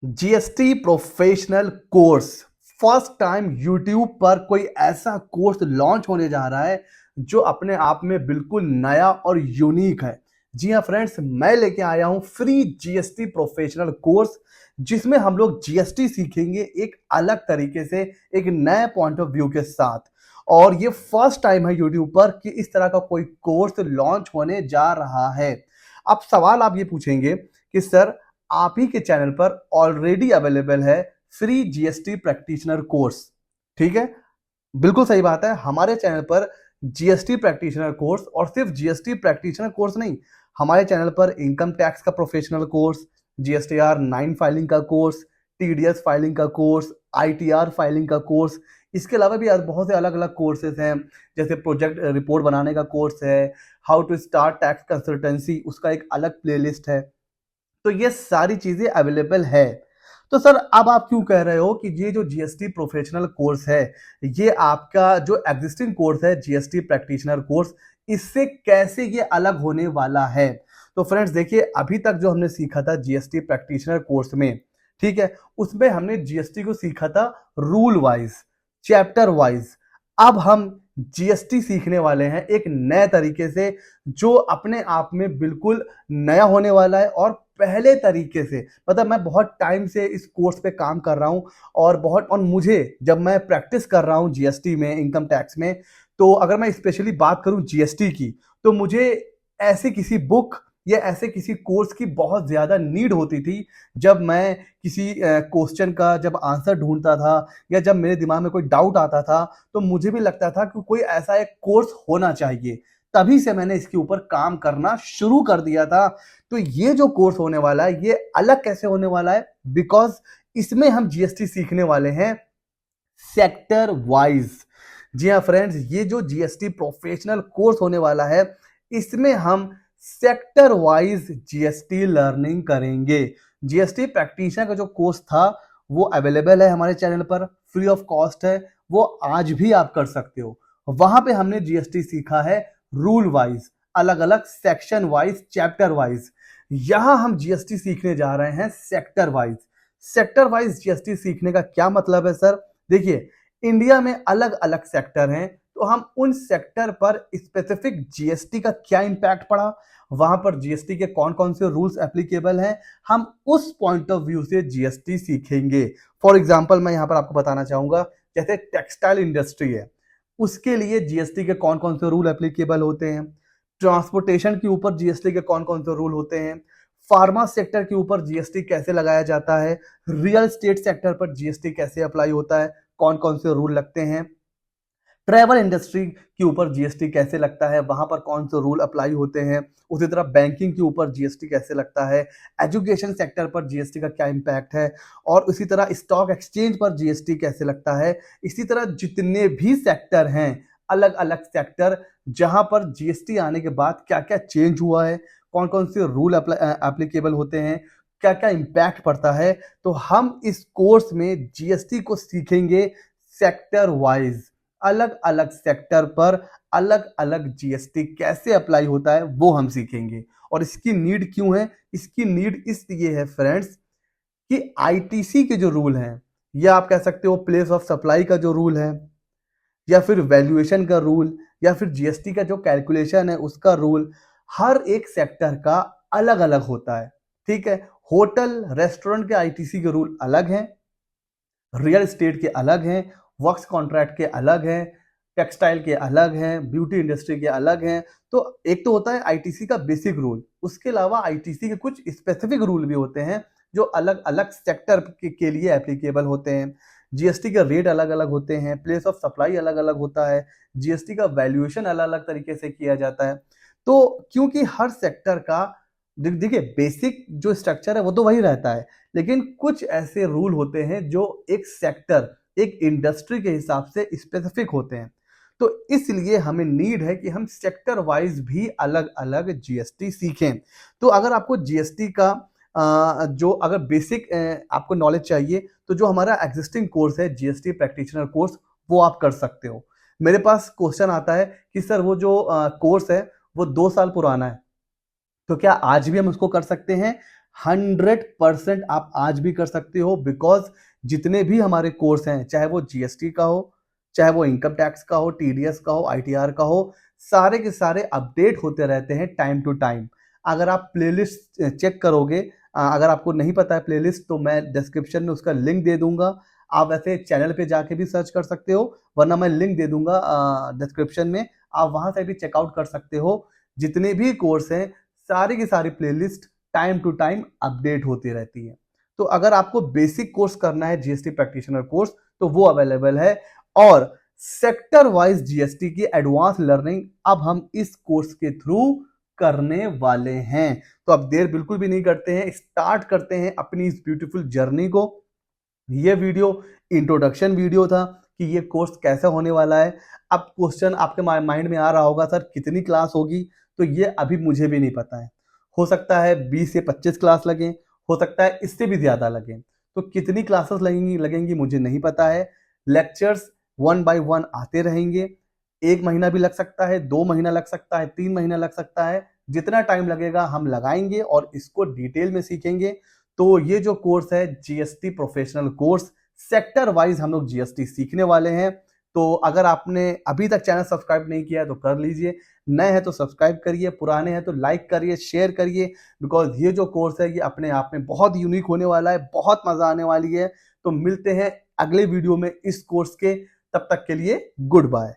GST professional course first time YouTube पर कोई ऐसा कोर्स लॉन्च होने जा रहा है जो अपने आप में बिल्कुल नया और यूनिक है। जी हाँ फ्रेंड्स, मैं लेके आया हूँ फ्री जीएसटी प्रोफेशनल कोर्स जिसमें हम लोग जीएसटी सीखेंगे एक अलग तरीके से, एक नए पॉइंट ऑफ व्यू के साथ। और ये फर्स्ट टाइम है यूट्यूब पर कि इस तरह का कोई कोर्स लॉन्च होने जा रहा है। अब सवाल आप ये पूछेंगे कि सर, आप ही के चैनल पर ऑलरेडी अवेलेबल है फ्री जीएसटी प्रैक्टिशनर कोर्स। ठीक है, बिल्कुल सही बात है। हमारे चैनल पर जीएसटी प्रैक्टिशनर कोर्स, और सिर्फ जीएसटी प्रैक्टिशनर कोर्स नहीं, हमारे चैनल पर इनकम टैक्स का प्रोफेशनल कोर्स, जीएसटीआर 9 फाइलिंग का कोर्स, टीडीएस फाइलिंग का कोर्स, आईटीआर फाइलिंग का कोर्स, इसके अलावा भी आज बहुत से अलग अलग कोर्सेज हैं। जैसे प्रोजेक्ट रिपोर्ट बनाने का कोर्स है, how to start tax consultancy, उसका एक अलग प्लेलिस्ट है। तो ये सारी चीजें अवेलेबल है। तो सर, अब आप क्यों कह रहे हो कि ये जो जीएसटी प्रोफेशनल कोर्स है, ये आपका जो एग्जिस्टिंग कोर्स है जीएसटी प्रैक्टिशनर कोर्स, इससे कैसे ये अलग होने वाला है? तो फ्रेंड्स देखिए, अभी तक जो हमने सीखा था जीएसटी प्रैक्टिशनर कोर्स में, ठीक है, उसमें हमने जीएसटी को सीखा था रूल वाइज, चैप्टर वाइज। अब हम जीएसटी सीखने वाले हैं एक नए तरीके से, जो अपने आप में बिल्कुल नया होने वाला है और पहले तरीके से। मतलब मैं बहुत टाइम से इस कोर्स पे काम कर रहा हूं, और मुझे जब मैं प्रैक्टिस कर रहा हूं जीएसटी में, इनकम टैक्स में, तो अगर मैं स्पेशली बात करूं जीएसटी की, तो मुझे ऐसी किसी बुक या ऐसे किसी कोर्स की बहुत ज्यादा नीड होती थी। जब मैं किसी क्वेश्चन का जब आंसर ढूंढता था, या जब मेरे दिमाग में कोई डाउट आता था, तो मुझे भी लगता था कि कोई ऐसा एक कोर्स होना चाहिए। तभी से मैंने इसके ऊपर काम करना शुरू कर दिया था। तो ये जो कोर्स होने वाला है, ये अलग कैसे होने वाला है? बिकॉज इसमें हम जीएसटी सीखने वाले हैं सेक्टर वाइज। जी हाँ फ्रेंड्स, ये जो जीएसटी प्रोफेशनल कोर्स होने वाला है, इसमें हम सेक्टर वाइज जीएसटी लर्निंग करेंगे। जीएसटी प्रैक्टिशनर का जो कोर्स था वो अवेलेबल है हमारे चैनल पर, फ्री ऑफ कॉस्ट है, वो आज भी आप कर सकते हो। वहां पे हमने जीएसटी सीखा है रूल वाइज, अलग अलग सेक्शन वाइज, चैप्टर वाइज। यहां हम जीएसटी सीखने जा रहे हैं sector wise. Sector wise GST सीखने का क्या मतलब है सर? देखिए, इंडिया में अलग अलग सेक्टर हैं, तो हम उन सेक्टर पर स्पेसिफिक जीएसटी का क्या इंपैक्ट पड़ा, वहां पर जीएसटी के कौन कौन से रूल्स एप्लीकेबल हैं, हम उस पॉइंट ऑफ व्यू से जीएसटी सीखेंगे। फॉर एग्जांपल मैं यहां पर आपको बताना चाहूंगा, जैसे टेक्सटाइल इंडस्ट्री है, उसके लिए जीएसटी के कौन कौन से रूल एप्लीकेबल होते हैं, ट्रांसपोर्टेशन के ऊपर जीएसटी के कौन कौन से रूल होते हैं, फार्मा सेक्टर के ऊपर जीएसटी कैसे लगाया जाता है, रियल एस्टेट सेक्टर पर जीएसटी कैसे अप्लाई होता है, कौन कौन से रूल लगते हैं, ट्रैवल इंडस्ट्री के ऊपर जीएसटी कैसे लगता है, वहां पर कौन से रूल अप्लाई होते हैं, उसी तरह बैंकिंग के ऊपर जीएसटी कैसे लगता है, एजुकेशन सेक्टर पर जीएसटी का क्या इंपैक्ट है, और उसी तरह स्टॉक एक्सचेंज पर जीएसटी कैसे लगता है। इसी तरह जितने भी सेक्टर हैं, अलग अलग सेक्टर, जहां पर जीएसटी आने के बाद क्या क्या चेंज हुआ है, कौन कौन से रूल एप्लीकेबल होते हैं, क्या क्या इंपैक्ट पड़ता है, तो हम इस कोर्स में जीएसटी को सीखेंगे सेक्टर वाइज। अलग अलग सेक्टर पर अलग अलग जीएसटी कैसे अप्लाई होता है वो हम सीखेंगे। और इसकी नीड क्यों है? इसकी नीड इसलिए है फ्रेंड्स कि आईटीसी के जो रूल हैं, या आप कह सकते हो प्लेस ऑफ सप्लाई का जो रूल है, या फिर वैल्यूएशन का रूल, या फिर जीएसटी का जो कैलकुलेशन है उसका रूल, हर एक सेक्टर का अलग अलग होता है। ठीक है, होटल रेस्टोरेंट के आईटीसी के रूल अलग हैं, रियल एस्टेट के अलग हैं, वर्क्स कॉन्ट्रैक्ट के अलग हैं, टेक्सटाइल के अलग हैं, ब्यूटी इंडस्ट्री के अलग हैं। तो एक तो होता है आईटीसी का बेसिक रूल, उसके अलावा आईटीसी के कुछ स्पेसिफिक रूल भी होते हैं जो अलग अलग सेक्टर के लिए एप्लीकेबल होते हैं। जीएसटी का रेट अलग अलग होते हैं, प्लेस ऑफ सप्लाई अलग अलग होता है, जीएसटी का वैल्यूएशन अलग अलग तरीके से किया जाता है। तो क्योंकि हर सेक्टर का देखिए बेसिक जो स्ट्रक्चर है वो तो वही रहता है, लेकिन कुछ ऐसे रूल होते हैं जो एक सेक्टर, एक इंडस्ट्री के हिसाब से स्पेसिफिक होते हैं। तो इसलिए हमें नीड है कि हम सेक्टर वाइज भी अलग अलग जीएसटी सीखें। तो अगर आपको जीएसटी का जो अगर बेसिक आपको नॉलेज चाहिए, तो जो हमारा एग्जिस्टिंग कोर्स है जीएसटी प्रैक्टिशनर कोर्स, वो आप कर सकते हो। मेरे पास क्वेश्चन आता है कि सर वो जो कोर्स है वो 2 साल पुराना है, तो क्या आज भी हम उसको कर सकते हैं? 100% आप आज भी कर सकते हो, बिकॉज जितने भी हमारे कोर्स हैं, चाहे वो जीएसटी का हो, चाहे वो इनकम टैक्स का हो, टीडीएस का हो, आईटीआर का हो, सारे के सारे अपडेट होते रहते हैं टाइम टू टाइम। अगर आप प्लेलिस्ट चेक करोगे, अगर आपको नहीं पता है प्लेलिस्ट, तो मैं डिस्क्रिप्शन में उसका लिंक दे दूंगा। आप वैसे चैनल पे जाके भी सर्च कर सकते हो, वरना मैं लिंक दे दूंगा डिस्क्रिप्शन में, आप वहां से भी चेकआउट कर सकते हो। जितने भी कोर्स हैं, सारी की सारी playlist time to time update होती रहती है। तो अगर आपको बेसिक कोर्स करना है जीएसटी प्रैक्टिशनर कोर्स, तो वो अवेलेबल है। और सेक्टर वाइज जीएसटी की एडवांस लर्निंग अब हम इस कोर्स के थ्रू करने वाले हैं। तो अब देर बिल्कुल भी नहीं करते हैं, स्टार्ट करते हैं अपनी इस ब्यूटीफुल जर्नी को। ये वीडियो इंट्रोडक्शन वीडियो था कि ये कोर्स कैसा होने वाला है। अब क्वेश्चन आपके माइंड में आ रहा होगा, सर कितनी क्लास होगी? तो ये अभी मुझे भी नहीं पता है। हो सकता है 20 से 25 क्लास लगे, हो सकता है इससे भी ज्यादा लगे। तो कितनी क्लासेस लगेंगी मुझे नहीं पता है। लेक्चर्स 1 बाय 1 आते रहेंगे। 1 महीना भी लग सकता है, 2 महीना लग सकता है, 3 महीना लग सकता है। जितना टाइम लगेगा हम लगाएंगे और इसको डिटेल में सीखेंगे। तो ये जो कोर्स है GST professional course, sector wise हम लोग जीएसटी सीखने वाले हैं। तो अगर आपने अभी तक चैनल सब्सक्राइब नहीं किया है तो कर लीजिए, नए हैं तो सब्सक्राइब करिए, पुराने हैं तो लाइक करिए, शेयर करिए, बिकॉज ये जो कोर्स है ये अपने आप में बहुत यूनिक होने वाला है, बहुत मजा आने वाली है। तो मिलते हैं अगले वीडियो में इस कोर्स के, तब तक के लिए गुड बाय।